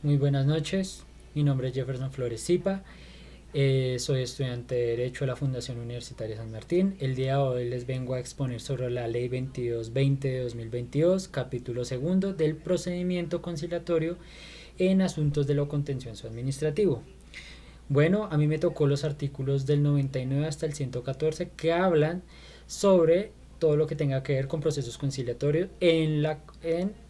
Muy buenas noches, mi nombre es Jefferson Flores Zipa, soy estudiante de Derecho de la Fundación Universitaria San Martín. El día de hoy les vengo a exponer sobre la Ley 2220 de 2022, capítulo segundo del procedimiento conciliatorio en asuntos de lo contencioso administrativo. Bueno, a mí me tocó los artículos del 99 hasta el 114 que hablan sobre todo lo que tenga que ver con procesos conciliatorios en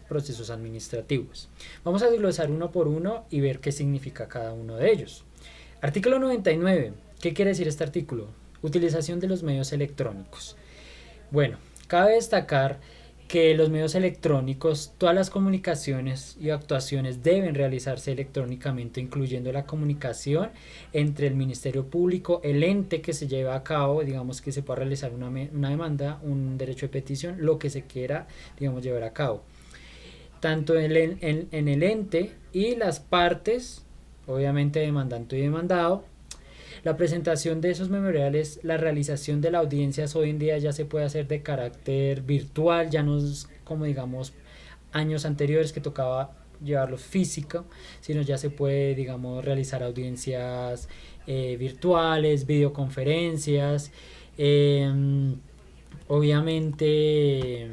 procesos administrativos. Vamos a desglosar uno por uno y ver qué significa cada uno de ellos. Artículo 99. ¿Qué quiere decir este artículo? Utilización de los medios electrónicos. Bueno, cabe destacar que los medios electrónicos, todas las comunicaciones y actuaciones deben realizarse electrónicamente, incluyendo la comunicación entre el Ministerio Público, el ente que se lleva a cabo, digamos que se pueda realizar una demanda, un derecho de petición, lo que se quiera, digamos, llevar a cabo. Tanto en el ente y las partes, obviamente demandante y demandado. La presentación de esos memoriales, la realización de las audiencias hoy en día ya se puede hacer de carácter virtual, ya no es como digamos años anteriores que tocaba llevarlo físico, sino ya se puede digamos realizar audiencias virtuales, videoconferencias, eh, obviamente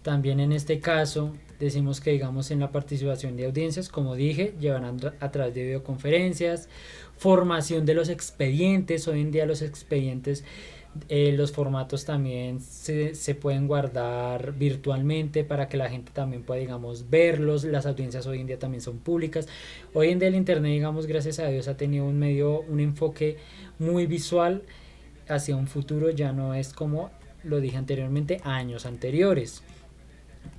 también en este caso decimos que digamos en la participación de audiencias, como dije, llevarán a través de videoconferencias, formación de los expedientes. Hoy en día los expedientes, los formatos también se pueden guardar virtualmente para que la gente también pueda, digamos, verlos. Las audiencias hoy en día también son públicas. Hoy en día el internet, digamos, gracias a Dios ha tenido un enfoque muy visual hacia un futuro, ya no es como lo dije anteriormente, años anteriores.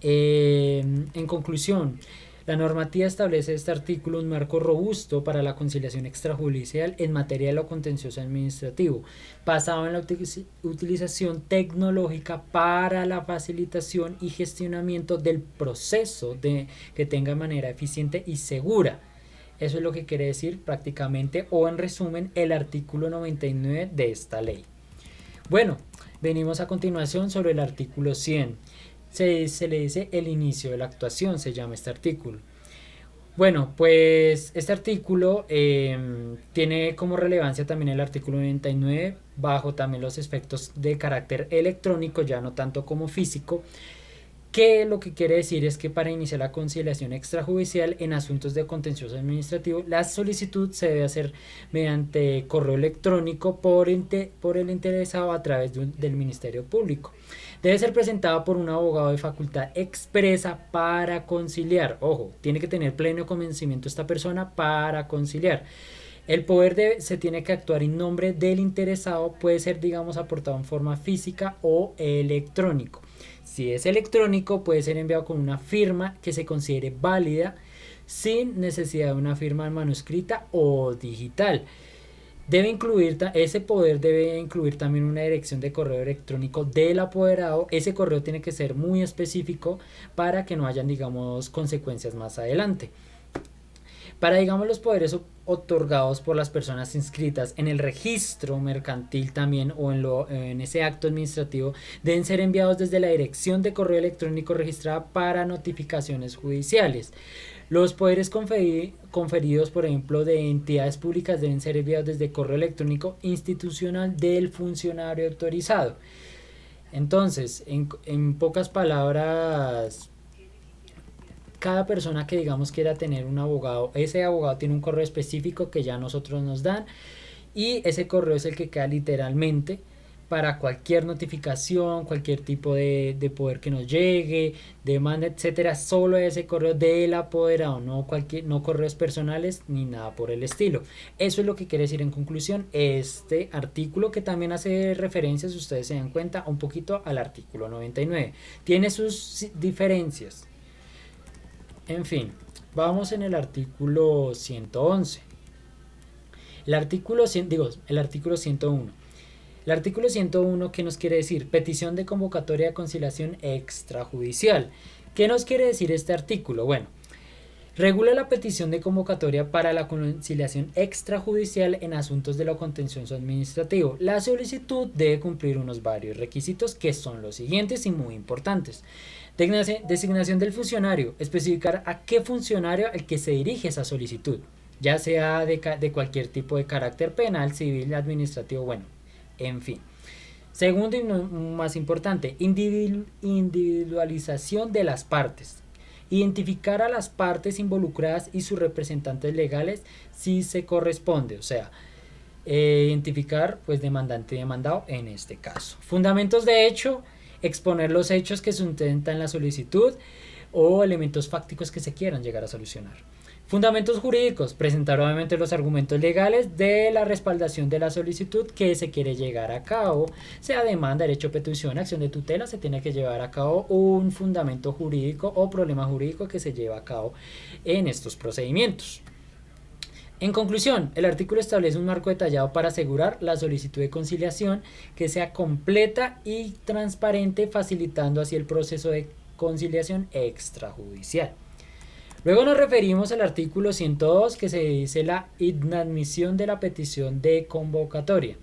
En conclusión, la normativa establece este artículo un marco robusto para la conciliación extrajudicial en materia de lo contencioso administrativo, basado en la utilización tecnológica para la facilitación y gestionamiento del proceso que tenga manera eficiente y segura. Eso es lo que quiere decir prácticamente o en resumen el artículo 99 de esta ley. Bueno, venimos a continuación sobre el artículo 100. Se le dice el inicio de la actuación, se llama este artículo. Bueno, pues este artículo tiene como relevancia también el artículo 99, bajo también los efectos de carácter electrónico, ya no tanto como físico, que lo que quiere decir es que para iniciar la conciliación extrajudicial en asuntos de contencioso administrativo, la solicitud se debe hacer mediante correo electrónico por el interesado a través del Ministerio Público. Debe ser presentada por un abogado de facultad expresa para conciliar. Ojo, tiene que tener pleno convencimiento esta persona para conciliar. Se tiene que actuar en nombre del interesado, puede ser, digamos, aportado en forma física o electrónico. Si es electrónico, puede ser enviado con una firma que se considere válida sin necesidad de una firma manuscrita o digital. Ese poder debe incluir también una dirección de correo electrónico del apoderado. Ese correo tiene que ser muy específico para que no hayan, digamos, consecuencias más adelante. Para, digamos, los poderes otorgados por las personas inscritas en el registro mercantil también o en ese acto administrativo deben ser enviados desde la dirección de correo electrónico registrada para notificaciones judiciales. Los poderes conferidos, por ejemplo, de entidades públicas deben ser enviados desde correo electrónico institucional del funcionario autorizado. Entonces, en pocas palabras, cada persona que digamos quiera tener un abogado, ese abogado tiene un correo específico que ya nosotros nos dan y ese correo es el que queda literalmente para cualquier notificación, cualquier tipo de poder que nos llegue, demanda, etcétera, solo ese correo del apoderado, no correos personales ni nada por el estilo. Eso es lo que quiere decir en conclusión este artículo, que también hace referencia, si ustedes se dan cuenta, un poquito al artículo 99. Tiene sus diferencias. En fin, vamos en el artículo 111. El artículo 101. El artículo 101, ¿qué nos quiere decir? Petición de convocatoria de conciliación extrajudicial. ¿Qué nos quiere decir este artículo? Bueno, Regula la petición de convocatoria para la conciliación extrajudicial en asuntos de lo contencioso administrativo. La solicitud debe cumplir unos varios requisitos que son los siguientes y muy importantes. Designación del funcionario, especificar a qué funcionario al que se dirige esa solicitud, ya sea de cualquier tipo de carácter penal, civil, administrativo, bueno, en fin. Segundo y más importante, individualización de las partes. Identificar a las partes involucradas y sus representantes legales si se corresponde, o sea, identificar pues demandante y demandado en este caso. Fundamentos de hecho, exponer los hechos que sustentan la solicitud o elementos fácticos que se quieran llegar a solucionar. Fundamentos jurídicos, presentar obviamente los argumentos legales de la respaldación de la solicitud que se quiere llegar a cabo, sea demanda, derecho, petición, acción de tutela, se tiene que llevar a cabo un fundamento jurídico o problema jurídico que se lleva a cabo en estos procedimientos. En conclusión, el artículo establece un marco detallado para asegurar la solicitud de conciliación que sea completa y transparente, facilitando así el proceso de conciliación extrajudicial. Luego nos referimos al artículo 102 que se dice la inadmisión de la petición de convocatoria.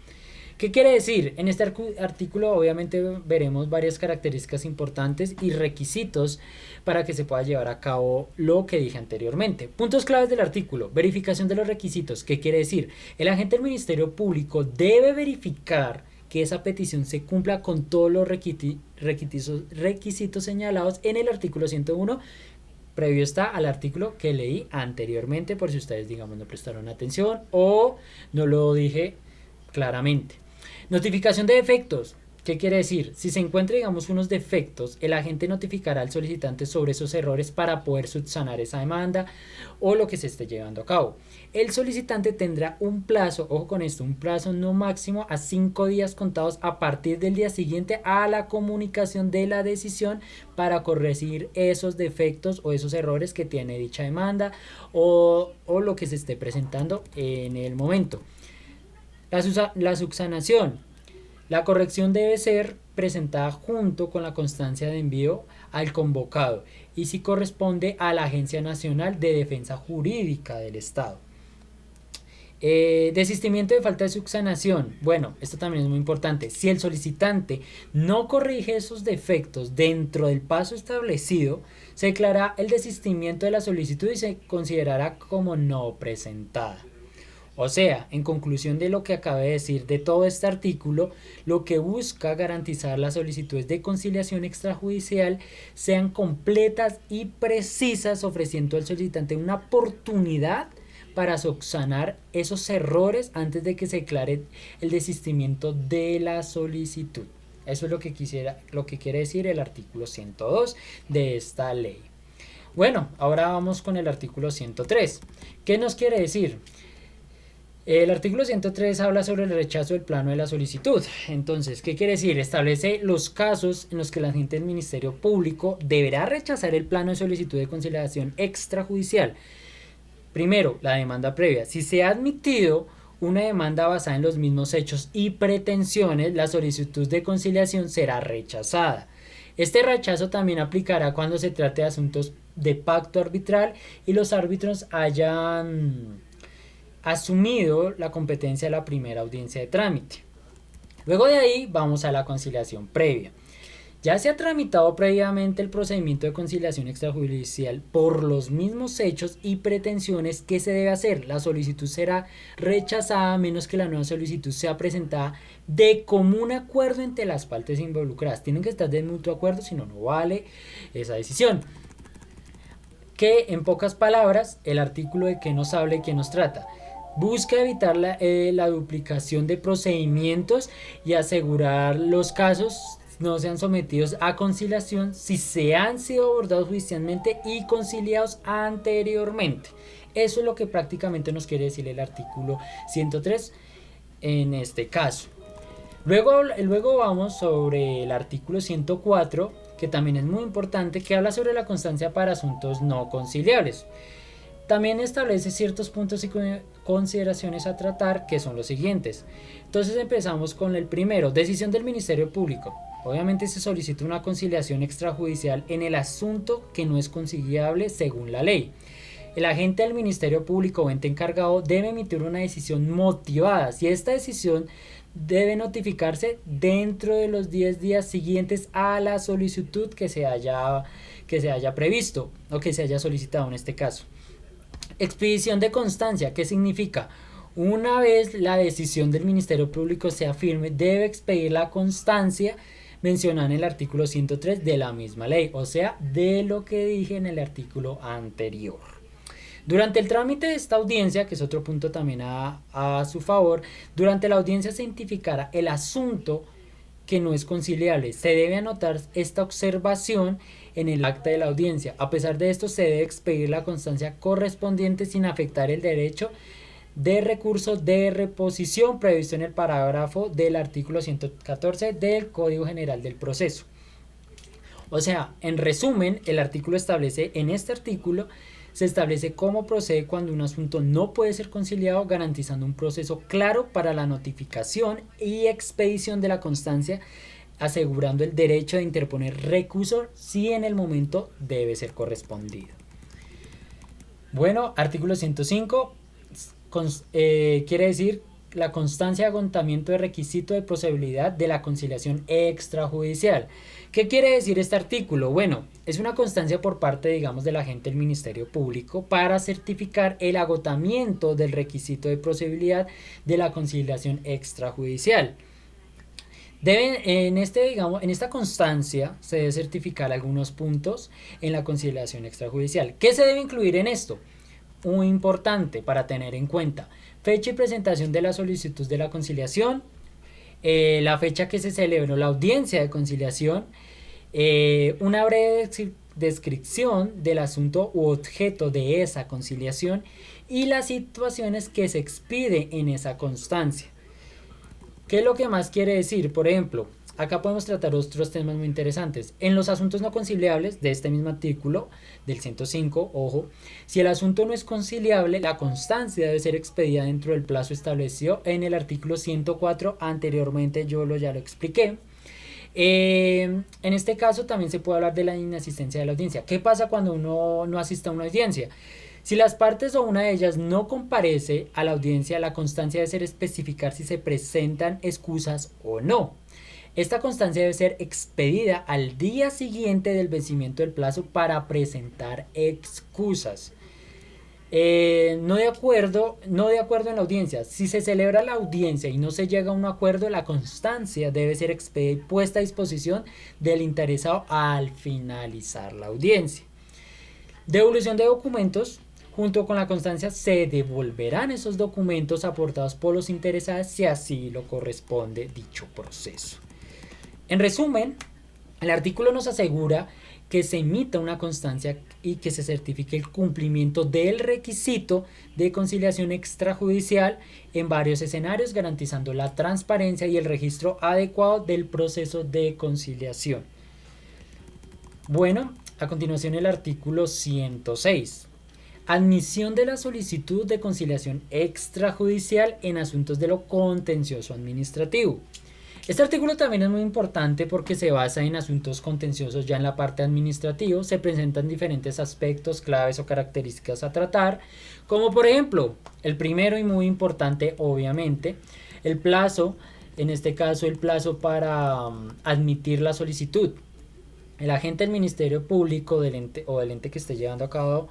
¿Qué quiere decir? En este artículo obviamente veremos varias características importantes y requisitos para que se pueda llevar a cabo lo que dije anteriormente. Puntos claves del artículo: verificación de los requisitos. ¿Qué quiere decir? El agente del Ministerio Público debe verificar que esa petición se cumpla con todos los requisitos señalados en el artículo 101, previo está al artículo que leí anteriormente, por si ustedes digamos no prestaron atención o no lo dije claramente. Notificación de defectos. ¿Qué quiere decir? Si se encuentra digamos unos defectos, el agente notificará al solicitante sobre esos errores para poder subsanar esa demanda o lo que se esté llevando a cabo. El solicitante tendrá un plazo, ojo con esto, un plazo no máximo a 5 días contados a partir del día siguiente a la comunicación de la decisión para corregir esos defectos o esos errores que tiene dicha demanda o lo que se esté presentando en el momento. La subsanación. La corrección debe ser presentada junto con la constancia de envío al convocado y si corresponde a la Agencia Nacional de Defensa Jurídica del Estado. Desistimiento de falta de subsanación. Bueno, esto también es muy importante. Si el solicitante no corrige esos defectos dentro del plazo establecido, se declarará el desistimiento de la solicitud y se considerará como no presentada. O sea, en conclusión de lo que acabé de decir de todo este artículo, lo que busca garantizar las solicitudes de conciliación extrajudicial sean completas y precisas, ofreciendo al solicitante una oportunidad para subsanar esos errores antes de que se declare el desistimiento de la solicitud. Eso es lo que quiere decir el artículo 102 de esta ley. Bueno, ahora vamos con el artículo 103. ¿Qué nos quiere decir? El artículo 103 habla sobre el rechazo del plano de la solicitud. Entonces, ¿qué quiere decir? Establece los casos en los que el agente del Ministerio Público deberá rechazar el plano de solicitud de conciliación extrajudicial. Primero, la demanda previa. Si se ha admitido una demanda basada en los mismos hechos y pretensiones, la solicitud de conciliación será rechazada. Este rechazo también aplicará cuando se trate de asuntos de pacto arbitral y los árbitros hayan asumido la competencia de la primera audiencia de trámite. Luego de ahí vamos a la conciliación previa. Ya se ha tramitado previamente el procedimiento de conciliación extrajudicial por los mismos hechos y pretensiones. ¿Qué se debe hacer? La solicitud será rechazada a menos que la nueva solicitud sea presentada de común acuerdo entre las partes involucradas. Tienen que estar de mutuo acuerdo, si no, no vale esa decisión. Que en pocas palabras, el artículo de qué nos habla y qué nos trata. Busca evitar la duplicación de procedimientos y asegurar los casos no sean sometidos a conciliación si se han sido abordados judicialmente y conciliados anteriormente. Eso es lo que prácticamente nos quiere decir el artículo 103 en este caso. Luego vamos sobre el artículo 104, que también es muy importante, que habla sobre la constancia para asuntos no conciliables. También establece ciertos puntos y consideraciones a tratar, que son los siguientes. Entonces empezamos con el primero: decisión del Ministerio Público. Obviamente se solicita una conciliación extrajudicial en el asunto que no es conciliable según la ley. el agente del Ministerio Público o ente encargado debe emitir una decisión motivada. Si esta decisión debe notificarse dentro de los 10 días siguientes a la solicitud que se haya previsto o que se haya solicitado en este caso. Expedición de constancia, ¿qué significa? Una vez la decisión del Ministerio Público sea firme, debe expedir la constancia mencionada en el artículo 103 de la misma ley, o sea, de lo que dije en el artículo anterior. Durante el trámite de esta audiencia, que es otro punto también a su favor, durante la audiencia se identificará el asunto que no es conciliable. Se debe anotar esta observación en el acta de la audiencia. A pesar de esto, se debe expedir la constancia correspondiente sin afectar el derecho de recurso de reposición previsto en el parágrafo del artículo 114 del Código General del Proceso. O sea, en resumen, el artículo establece, en este artículo, se establece cómo procede cuando un asunto no puede ser conciliado, garantizando un proceso claro para la notificación y expedición de la constancia, asegurando el derecho de interponer recurso si en el momento debe ser correspondido. Bueno, artículo 105, quiere decir la constancia de agotamiento de requisito de procedibilidad de la conciliación extrajudicial. ¿Qué quiere decir este artículo? Bueno, es una constancia por parte, digamos, del agente del Ministerio Público para certificar el agotamiento del requisito de procedibilidad de la conciliación extrajudicial. En esta constancia se debe certificar algunos puntos en la conciliación extrajudicial. ¿Qué se debe incluir en esto? Muy importante para tener en cuenta: fecha y presentación de la solicitud de la conciliación, la fecha que se celebró la audiencia de conciliación, una breve descripción del asunto u objeto de esa conciliación y las situaciones que se expide en esa constancia. ¿Qué es lo que más quiere decir? Por ejemplo, acá podemos tratar otros temas muy interesantes. En los asuntos no conciliables de este mismo artículo del 105, ojo, si el asunto no es conciliable, la constancia debe ser expedida dentro del plazo establecido en el artículo 104, anteriormente ya lo expliqué. En este caso también se puede hablar de la inasistencia de la audiencia. ¿Qué pasa cuando uno no asiste a una audiencia? Si las partes o una de ellas no comparece a la audiencia, la constancia debe ser especificar si se presentan excusas o no. Esta constancia debe ser expedida al día siguiente del vencimiento del plazo para presentar excusas. No de acuerdo en la audiencia. Si se celebra la audiencia y no se llega a un acuerdo, la constancia debe ser expedida y puesta a disposición del interesado al finalizar la audiencia. Devolución de documentos. Junto con la constancia se devolverán esos documentos aportados por los interesados si así lo corresponde dicho proceso. En resumen, el artículo nos asegura que se emita una constancia y que se certifique el cumplimiento del requisito de conciliación extrajudicial en varios escenarios, garantizando la transparencia y el registro adecuado del proceso de conciliación. Bueno, a continuación el artículo 106. Admisión de la solicitud de conciliación extrajudicial en asuntos de lo contencioso administrativo. Este artículo también es muy importante porque se basa en asuntos contenciosos ya en la parte administrativa. Se presentan diferentes aspectos, claves o características a tratar, como por ejemplo, el primero y muy importante, obviamente, el plazo, en este caso el plazo para admitir la solicitud. El agente del Ministerio Público del ente que esté llevando a cabo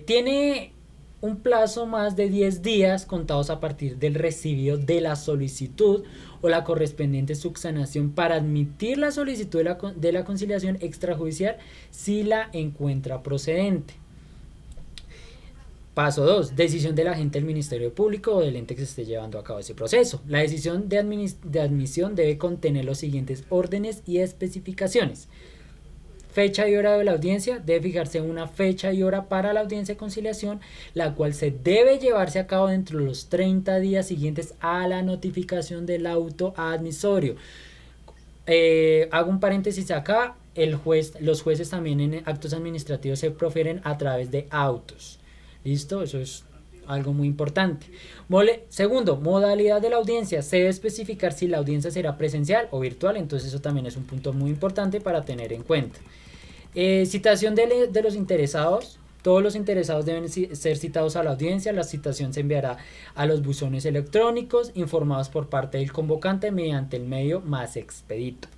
tiene un plazo más de 10 días contados a partir del recibido de la solicitud o la correspondiente subsanación para admitir la solicitud de la conciliación extrajudicial si la encuentra procedente. Paso 2. Decisión del agente del Ministerio Público o del ente que se esté llevando a cabo ese proceso. La decisión de admisión debe contener los siguientes órdenes y especificaciones. Fecha y hora de la audiencia. Debe fijarse una fecha y hora para la audiencia de conciliación, la cual se debe llevarse a cabo dentro de los 30 días siguientes a la notificación del auto admisorio. Hago un paréntesis acá. Los jueces también en actos administrativos se profieren a través de autos. ¿Listo? Eso es algo muy importante. Segundo, modalidad de la audiencia. Se debe especificar si la audiencia será presencial o virtual. Entonces eso también es un punto muy importante para tener en cuenta. Citación de los interesados. Todos los interesados deben ser citados a la audiencia. La citación se enviará a los buzones electrónicos informados por parte del convocante mediante el medio más expedito.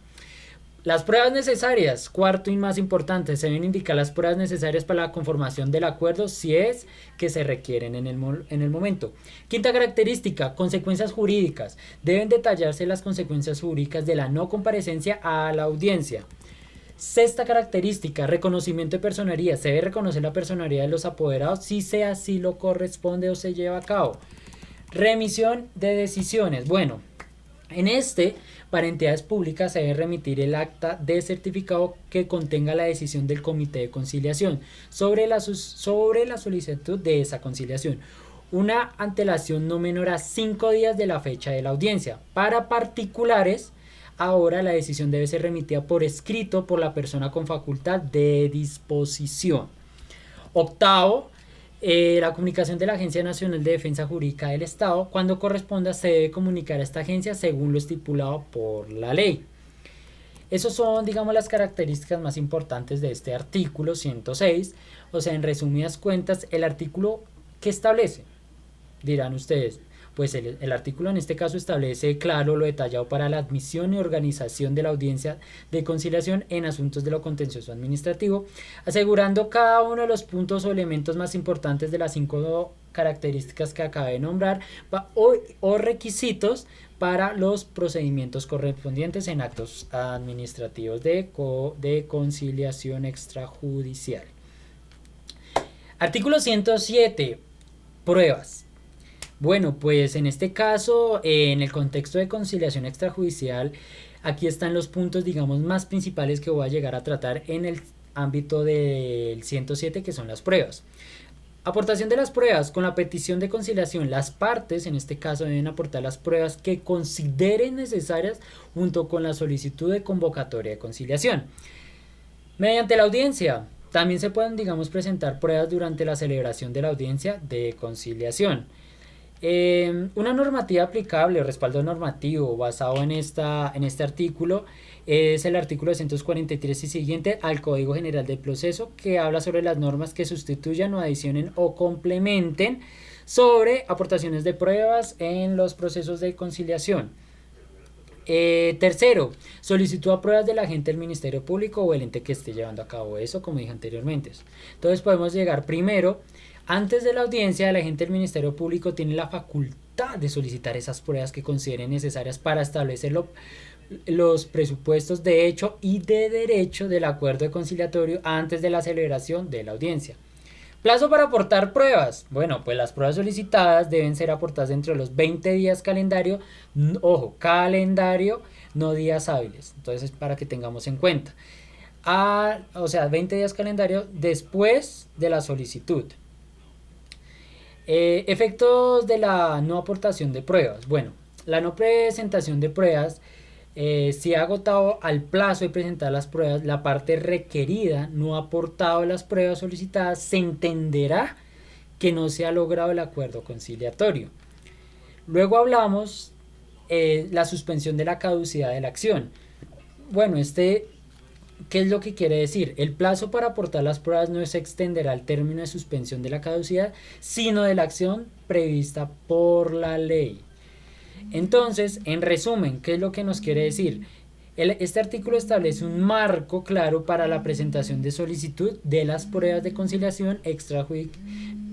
Las pruebas necesarias, cuarto y más importante, se deben indicar las pruebas necesarias para la conformación del acuerdo si es que se requieren en el momento. Quinta característica, consecuencias jurídicas. Deben detallarse las consecuencias jurídicas de la no comparecencia a la audiencia. Sexta característica, reconocimiento de personería. Se debe reconocer la personería de los apoderados si así lo corresponde o se lleva a cabo. Remisión de decisiones. Bueno, para entidades públicas se debe remitir el acta de certificado que contenga la decisión del comité de conciliación sobre la solicitud de esa conciliación. Una antelación no menor a 5 días de la fecha de la audiencia. Para particulares, ahora la decisión debe ser remitida por escrito por la persona con facultad de disposición. Octavo, la comunicación de la Agencia Nacional de Defensa Jurídica del Estado, cuando corresponda, se debe comunicar a esta agencia según lo estipulado por la ley. Esas son, digamos, las características más importantes de este artículo 106. O sea, en resumidas cuentas, el artículo que establece, dirán ustedes, pues el artículo en este caso establece claro lo detallado para la admisión y organización de la audiencia de conciliación en asuntos de lo contencioso administrativo, asegurando cada uno de los puntos o elementos más importantes de las 5 características que acabé de nombrar o requisitos para los procedimientos correspondientes en actos administrativos de conciliación extrajudicial. Artículo 107. Pruebas. Bueno, pues en este caso, en el contexto de conciliación extrajudicial, aquí están los puntos, digamos, más principales que voy a llegar a tratar en el ámbito del 107, que son las pruebas. Aportación de las pruebas. Con la petición de conciliación, las partes, en este caso, deben aportar las pruebas que consideren necesarias junto con la solicitud de convocatoria de conciliación. Mediante la audiencia, también se pueden, digamos, presentar pruebas durante la celebración de la audiencia de conciliación. Una normativa aplicable o respaldo normativo basado en este artículo es el artículo 243 y siguiente al Código General del Proceso, que habla sobre las normas que sustituyan o adicionen o complementen sobre aportaciones de pruebas en los procesos de conciliación. Tercero, solicitud a pruebas del agente del Ministerio Público o el ente que esté llevando a cabo eso, como dije anteriormente. Entonces podemos llegar primero. Antes de la audiencia, el agente del Ministerio Público tiene la facultad de solicitar esas pruebas que consideren necesarias para establecer los presupuestos de hecho y de derecho del acuerdo de conciliatorio antes de la celebración de la audiencia. Plazo para aportar pruebas. Bueno, pues las pruebas solicitadas deben ser aportadas dentro de los 20 días calendario. Ojo, calendario, no días hábiles. Entonces, para que tengamos en cuenta. 20 días calendario después de la solicitud. Efectos de la no aportación de pruebas. Bueno, la no presentación de pruebas, si ha agotado al plazo de presentar las pruebas, la parte requerida no ha aportado las pruebas solicitadas, se entenderá que no se ha logrado el acuerdo conciliatorio. Luego hablamos la suspensión de la caducidad de la acción. Bueno, ¿qué es lo que quiere decir? El plazo para aportar las pruebas no se extenderá al término de suspensión de la caducidad, sino de la acción prevista por la ley. Entonces, en resumen, ¿qué es lo que nos quiere decir? Este artículo establece un marco claro para la presentación de solicitud de las pruebas de conciliación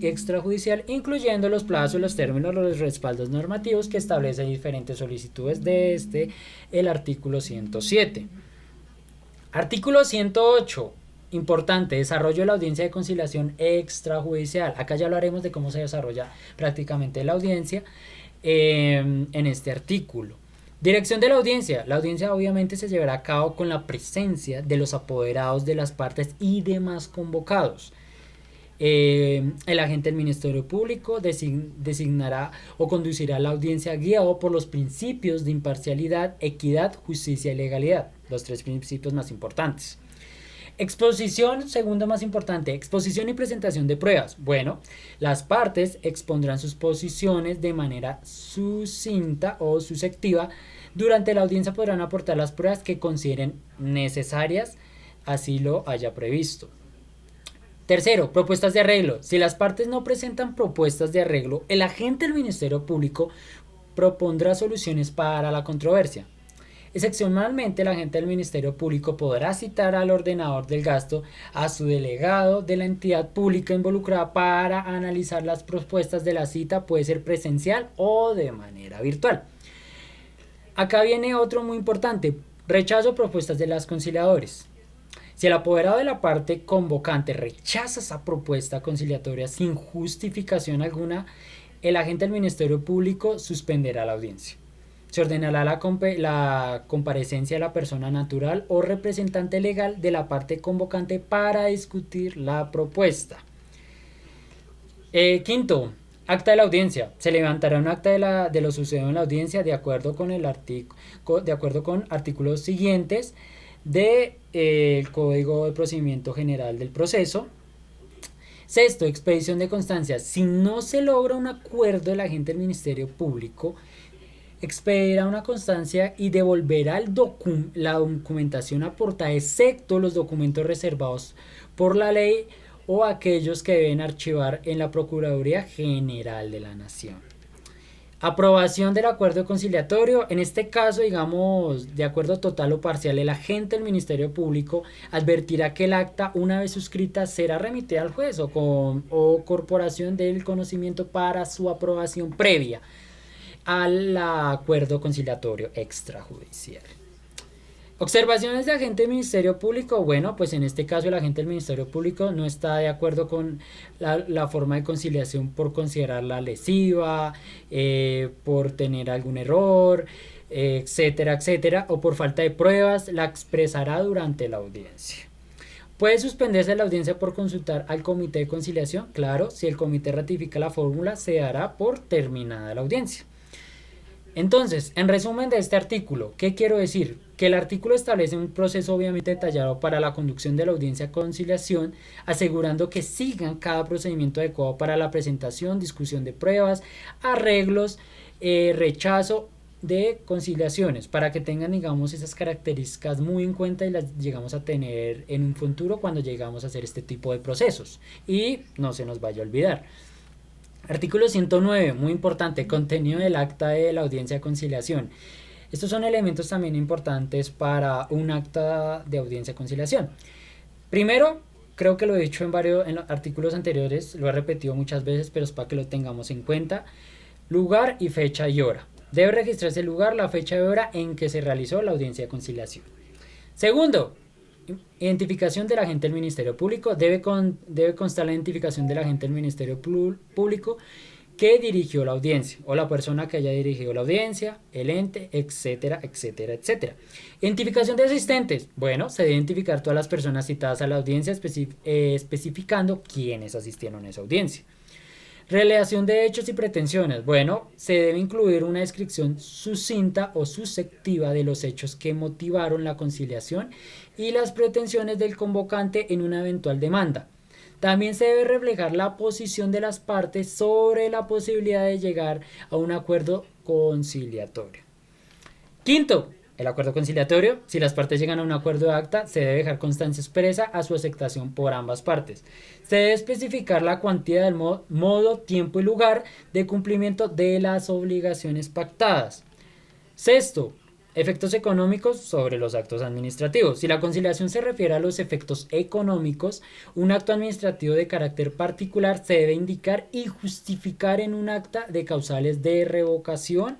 extrajudicial, incluyendo los plazos, los términos, los respaldos normativos que establecen diferentes solicitudes de el artículo 107. Artículo 108, importante, desarrollo de la audiencia de conciliación extrajudicial. Acá ya hablaremos de cómo se desarrolla prácticamente la audiencia en este artículo. Dirección de la audiencia. La audiencia obviamente se llevará a cabo con la presencia de los apoderados de las partes y demás convocados. El agente del Ministerio Público designará o conducirá la audiencia guiado por los principios de imparcialidad, equidad, justicia y legalidad, los 3 principios más importantes. Exposición, segundo más importante, exposición y presentación de pruebas. Bueno, las partes expondrán sus posiciones de manera sucinta o susceptiva. Durante la audiencia podrán aportar las pruebas que consideren necesarias, así lo haya previsto. Tercero, propuestas de arreglo. Si las partes no presentan propuestas de arreglo, el agente del Ministerio Público propondrá soluciones para la controversia. Excepcionalmente, el agente del Ministerio Público podrá citar al ordenador del gasto a su delegado de la entidad pública involucrada para analizar las propuestas de la cita, puede ser presencial o de manera virtual. Acá viene otro muy importante, rechazo propuestas de las conciliadores. Si el apoderado de la parte convocante rechaza esa propuesta conciliatoria sin justificación alguna, el agente del Ministerio Público suspenderá la audiencia. Se ordenará la comparecencia de la persona natural o representante legal de la parte convocante para discutir la propuesta. Quinto, acta de la audiencia. Se levantará un acta de lo sucedido en la audiencia de acuerdo con artículos siguientes del Código de Procedimiento General del Proceso. Sexto, expedición de constancia. Si no se logra un acuerdo del agente del Ministerio Público, expedirá una constancia y devolverá la documentación aportada, excepto los documentos reservados por la ley o aquellos que deben archivar en la Procuraduría General de la Nación. Aprobación del acuerdo conciliatorio. En este caso, digamos, de acuerdo total o parcial, el agente del Ministerio Público advertirá que el acta, una vez suscrita, será remitida al juez o corporación del conocimiento para su aprobación previa al acuerdo conciliatorio extrajudicial. Observaciones de agente del Ministerio Público. Bueno, pues en este caso el agente del Ministerio Público no está de acuerdo con la forma de conciliación por considerarla lesiva, por tener algún error, etcétera, etcétera, o por falta de pruebas, la expresará durante la audiencia. ¿Puede suspenderse la audiencia por consultar al comité de conciliación? Claro, si el comité ratifica la fórmula, se dará por terminada la audiencia. Entonces, en resumen de este artículo, ¿qué quiero decir? Que el artículo establece un proceso obviamente detallado para la conducción de la audiencia de conciliación, asegurando que sigan cada procedimiento adecuado para la presentación, discusión de pruebas, arreglos, rechazo de conciliaciones, para que tengan, digamos, esas características muy en cuenta y las llegamos a tener en un futuro cuando llegamos a hacer este tipo de procesos. Y no se nos vaya a olvidar. Artículo 109, muy importante, contenido del acta de la audiencia de conciliación. Estos son elementos también importantes para un acta de audiencia de conciliación. Primero, creo que lo he dicho en los artículos anteriores, lo he repetido muchas veces, pero es para que lo tengamos en cuenta. Lugar y fecha y hora. Debe registrarse el lugar, la fecha y hora en que se realizó la audiencia de conciliación. Segundo, identificación del agente del Ministerio Público. Debe constar la identificación del agente del Ministerio Público que dirigió la audiencia o la persona que haya dirigido la audiencia, el ente, etcétera, etcétera, etcétera. Identificación de asistentes. Bueno, se debe identificar todas las personas citadas a la audiencia especificando quiénes asistieron a esa audiencia. Relación de hechos y pretensiones. Bueno, se debe incluir una descripción sucinta o susceptiva de los hechos que motivaron la conciliación y las pretensiones del convocante en una eventual demanda. También se debe reflejar la posición de las partes sobre la posibilidad de llegar a un acuerdo conciliatorio. Quinto, el acuerdo conciliatorio. Si las partes llegan a un acuerdo de acta, se debe dejar constancia expresa a su aceptación por ambas partes. Se debe especificar la cuantía del modo, tiempo y lugar de cumplimiento de las obligaciones pactadas. Sexto, efectos económicos sobre los actos administrativos. Si la conciliación se refiere a los efectos económicos, un acto administrativo de carácter particular se debe indicar y justificar en un acta de causales de revocación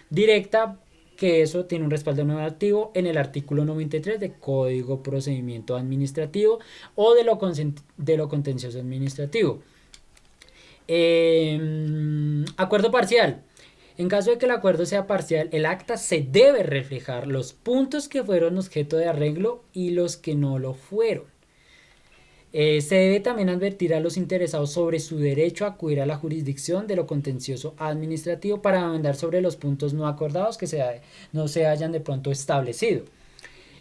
directa, que eso tiene un respaldo normativo en el artículo 93 del Código Procedimiento Administrativo o de lo contencioso administrativo. Acuerdo parcial. En caso de que el acuerdo sea parcial, el acta se debe reflejar los puntos que fueron objeto de arreglo y los que no lo fueron. Se debe también advertir a los interesados sobre su derecho a acudir a la jurisdicción de lo contencioso administrativo para demandar sobre los puntos no acordados que no se hayan de pronto establecido.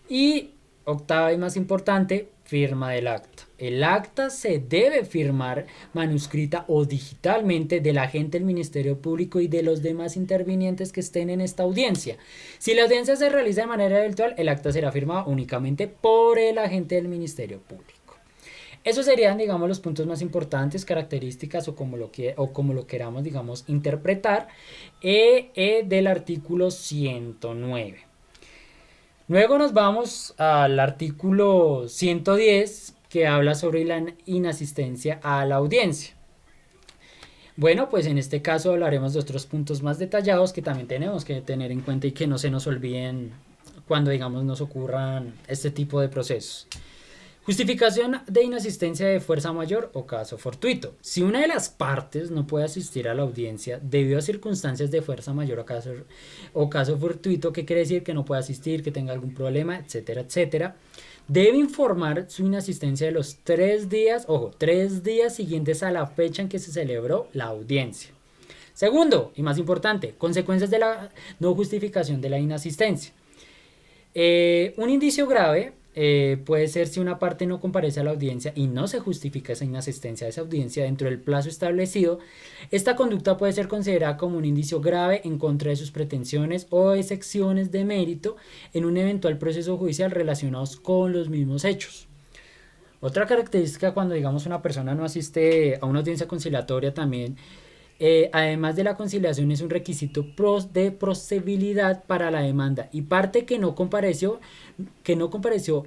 Y octava y más importante, firma del acta. El acta se debe firmar manuscrita o digitalmente del agente del Ministerio Público y de los demás intervinientes que estén en esta audiencia. Si la audiencia se realiza de manera virtual, el acta será firmada únicamente por el agente del Ministerio Público. Esos serían, digamos, los puntos más importantes, características o como lo queramos, digamos, interpretar del artículo 109. Luego nos vamos al artículo 110 que habla sobre la inasistencia a la audiencia. Bueno, pues en este caso hablaremos de otros puntos más detallados que también tenemos que tener en cuenta y que no se nos olviden cuando, digamos, nos ocurran este tipo de procesos. Justificación de inasistencia de fuerza mayor o caso fortuito. Si una de las partes no puede asistir a la audiencia debido a circunstancias de fuerza mayor o caso fortuito, ¿qué quiere decir? Que no puede asistir, que tenga algún problema, etcétera, etcétera. Debe informar su inasistencia de los 3 días, ojo, 3 días siguientes a la fecha en que se celebró la audiencia. Segundo, y más importante, consecuencias de la no justificación de la inasistencia. Un indicio grave puede ser si una parte no comparece a la audiencia y no se justifica esa inasistencia a esa audiencia dentro del plazo establecido. Esta conducta puede ser considerada como un indicio grave en contra de sus pretensiones o excepciones de mérito en un eventual proceso judicial relacionados con los mismos hechos. Otra característica cuando, digamos, una persona no asiste a una audiencia conciliatoria también, además de la conciliación, es un requisito de procedibilidad para la demanda, y parte que no compareció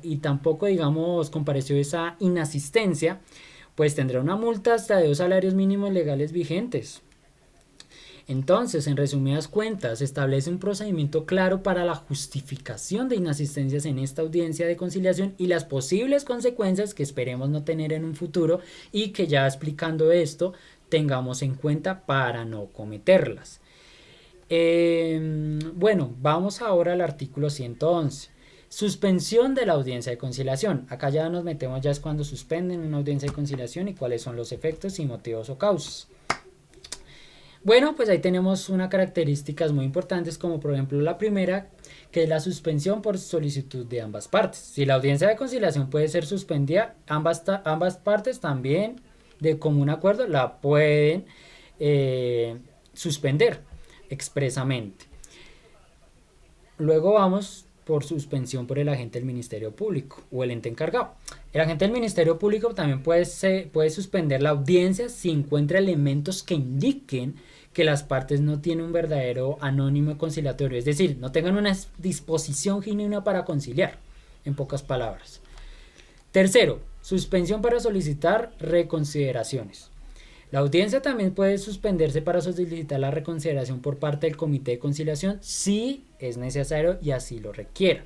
y tampoco, digamos, compareció esa inasistencia, pues tendrá una multa hasta de 2 salarios mínimos legales vigentes. Entonces, en resumidas cuentas, se establece un procedimiento claro para la justificación de inasistencias en esta audiencia de conciliación y las posibles consecuencias que esperemos no tener en un futuro, y que ya explicando esto tengamos en cuenta para no cometerlas. Bueno, vamos ahora al artículo 111. Suspensión de la audiencia de conciliación. Acá ya nos metemos, ya es cuando suspenden una audiencia de conciliación y cuáles son los efectos y motivos o causas. Bueno, pues ahí tenemos unas características muy importantes, como por ejemplo la primera, que es la suspensión por solicitud de ambas partes. Si la audiencia de conciliación puede ser suspendida, ambas partes también de común acuerdo la pueden suspender expresamente. Luego vamos por suspensión por el agente del Ministerio Público o el ente encargado. El agente del Ministerio Público también puede suspender la audiencia si encuentra elementos que indiquen que las partes no tienen un verdadero anónimo conciliatorio, es decir, no tengan una disposición genuina para conciliar, en pocas palabras. Tercero, suspensión para solicitar reconsideraciones. La audiencia también puede suspenderse para solicitar la reconsideración por parte del Comité de Conciliación si es necesario y así lo requiera.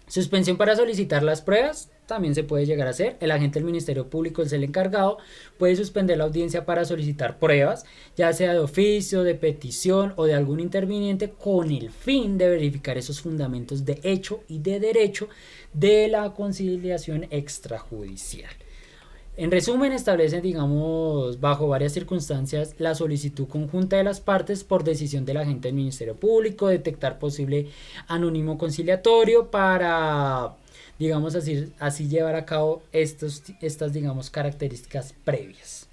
Suspensión para solicitar las pruebas también se puede llegar a hacer. El agente del Ministerio Público es el encargado, puede suspender la audiencia para solicitar pruebas, ya sea de oficio, de petición o de algún interviniente, con el fin de verificar esos fundamentos de hecho y de derecho de la conciliación extrajudicial. En resumen, establecen, digamos, bajo varias circunstancias, la solicitud conjunta de las partes por decisión del agente del Ministerio Público, detectar posible anónimo conciliatorio para, digamos, así llevar a cabo estas, digamos, características previas.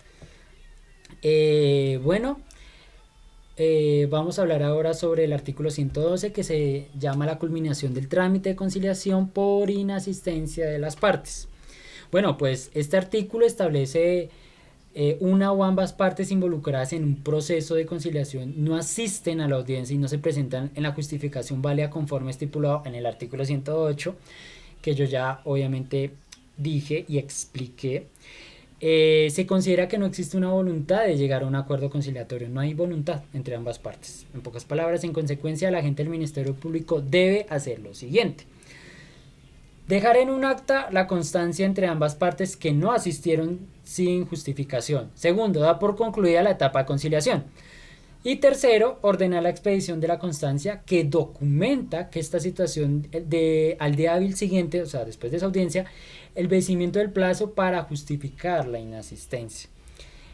Vamos a hablar ahora sobre el artículo 112, que se llama la culminación del trámite de conciliación por inasistencia de las partes. Bueno, pues este artículo establece una o ambas partes involucradas en un proceso de conciliación no asisten a la audiencia y no se presentan en la justificación válida conforme estipulado en el artículo 108, que yo ya obviamente dije y expliqué. Se considera que no existe una voluntad de llegar a un acuerdo conciliatorio, no hay voluntad entre ambas partes. En pocas palabras, en consecuencia, la agente del Ministerio Público debe hacer lo siguiente: dejar en un acta la constancia entre ambas partes que no asistieron sin justificación. Segundo, da por concluida la etapa de conciliación. Y tercero, ordenar la expedición de la constancia que documenta que esta situación al día hábil siguiente, o sea, después de esa audiencia, el vencimiento del plazo para justificar la inasistencia.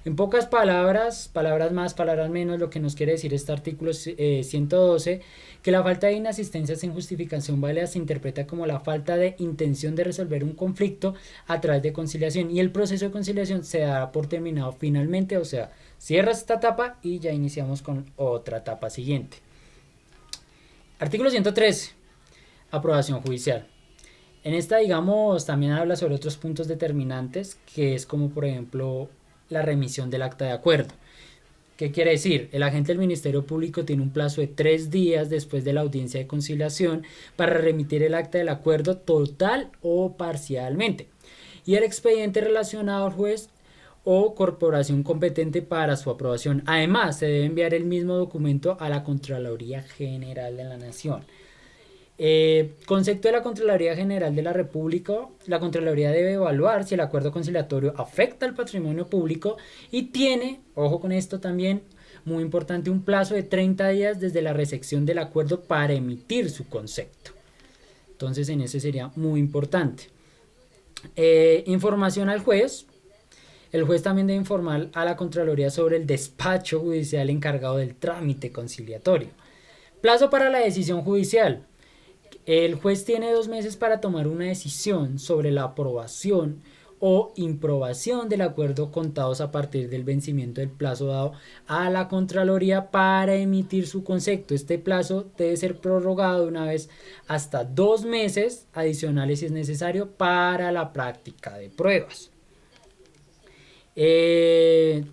En pocas palabras, palabras más, palabras menos, lo que nos quiere decir este artículo 112, que la falta de inasistencia sin justificación válida se interpreta como la falta de intención de resolver un conflicto a través de conciliación, y el proceso de conciliación se dará por terminado finalmente, o sea, cierras esta etapa y ya iniciamos con otra etapa siguiente. Artículo 113. Aprobación judicial. En esta, digamos, también habla sobre otros puntos determinantes, que es como por ejemplo la remisión del acta de acuerdo. ¿Qué quiere decir? El agente del Ministerio Público tiene un plazo de 3 días después de la audiencia de conciliación para remitir el acta del acuerdo total o parcialmente y el expediente relacionado al juez o corporación competente para su aprobación. Además, se debe enviar el mismo documento a la Contraloría General de la Nación. Concepto de la Contraloría General de la República. La Contraloría debe evaluar si el acuerdo conciliatorio afecta al patrimonio público y tiene, ojo con esto también, muy importante, un plazo de 30 días desde la recepción del acuerdo para emitir su concepto. Entonces en ese sería muy importante. Información al juez. El juez también debe informar a la Contraloría sobre el despacho judicial encargado del trámite conciliatorio. Plazo para la decisión judicial. El juez tiene 2 meses para tomar una decisión sobre la aprobación o improbación del acuerdo contados a partir del vencimiento del plazo dado a la Contraloría para emitir su concepto. Este plazo debe ser prorrogado una vez hasta 2 meses adicionales si es necesario para la práctica de pruebas.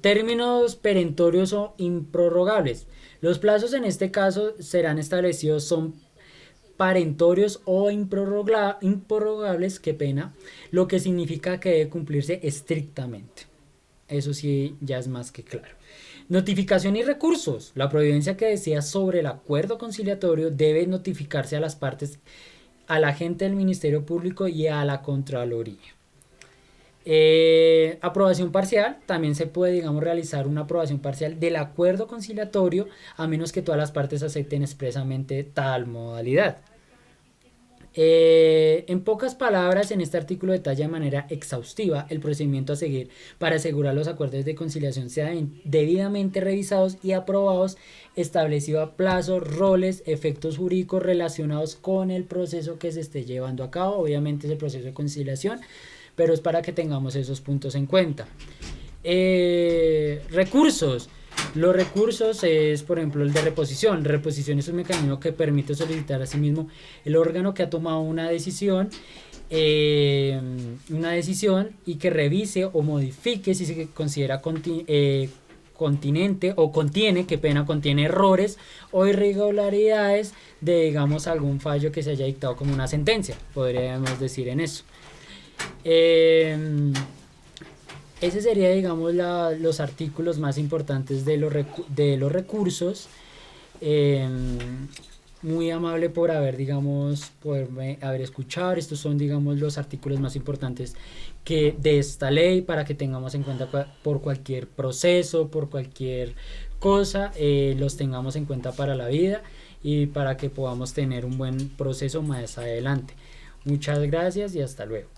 Términos perentorios o improrrogables. Los plazos en este caso serán establecidos, son parentorios o improrrogables, qué pena, lo que significa que debe cumplirse estrictamente. Eso sí, ya es más que claro. Notificación y recursos. La providencia que decía sobre el acuerdo conciliatorio debe notificarse a las partes, al agente del Ministerio Público y a la Contraloría. Aprobación parcial. También se puede, digamos, realizar una aprobación parcial del acuerdo conciliatorio a menos que todas las partes acepten expresamente tal modalidad. En pocas palabras, en este artículo detalla de manera exhaustiva el procedimiento a seguir para asegurar los acuerdos de conciliación sean debidamente revisados y aprobados, establecido a plazos, roles, efectos jurídicos relacionados con el proceso que se esté llevando a cabo. Obviamente es el proceso de conciliación, pero es para que tengamos esos puntos en cuenta. Recursos. Los recursos es, por ejemplo, el de reposición. Reposición es un mecanismo que permite solicitar a sí mismo el órgano que ha tomado una decisión y que revise o modifique si se considera continente o contiene errores o irregularidades de, digamos, algún fallo que se haya dictado como una sentencia, podríamos decir en eso. Ese sería, digamos, los artículos más importantes de los recursos. Muy amable por haber, digamos, poderme haber escuchado. Estos son, digamos, los artículos más importantes de esta ley para que tengamos en cuenta por cualquier proceso, por cualquier cosa, los tengamos en cuenta para la vida y para que podamos tener un buen proceso más adelante. Muchas gracias y hasta luego.